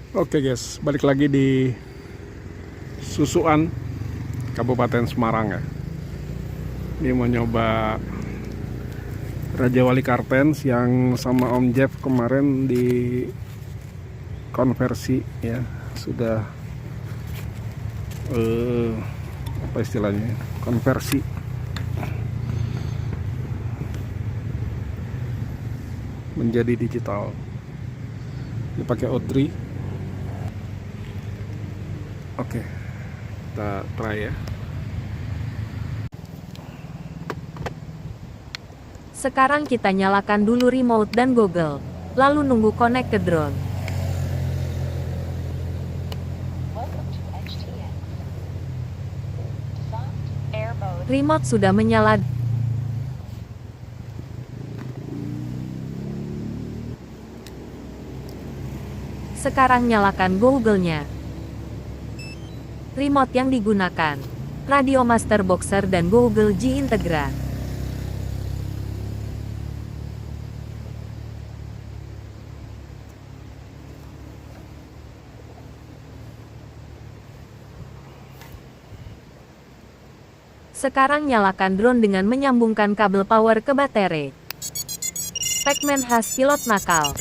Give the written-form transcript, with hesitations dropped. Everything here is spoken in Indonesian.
Oke guys, balik lagi di Susukan, Kabupaten Semarang ya. Ini mau nyoba Raja Wali Kartens yang sama Om Jeff kemarin di konversi ya. Sudah apa istilahnya? Konversi. Menjadi digital. Ini pakai O3. Oke, kita try ya. Sekarang kita nyalakan dulu remote dan Google, lalu nunggu connect ke drone. Remote sudah menyala. Sekarang nyalakan Google-nya. Remote yang digunakan, Radio Master Boxer dan Google G Integra. Sekarang nyalakan drone dengan menyambungkan kabel power ke baterai. Pac-Man khas pilot nakal.